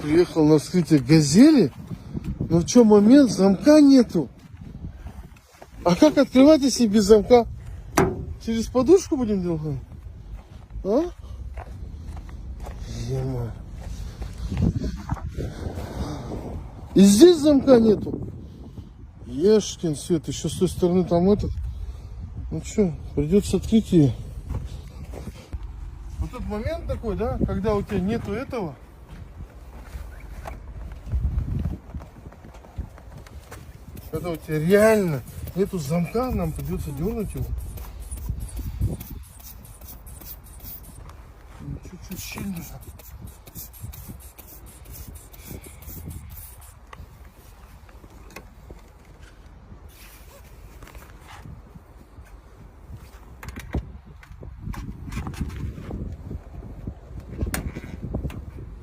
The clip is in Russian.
Приехал на вскрытие газели. Но в чем момент? Замка нету. А как открывать, если без замка? Через подушку будем делать? А? Ё-моё. И здесь замка нету. Ешкин свет. Еще с той стороны там этот. Ну что, придется открыть ее. Вот тот момент такой, да, когда у тебя нету этого. Когда у тебя реально нету замка, нам придется дернуть его.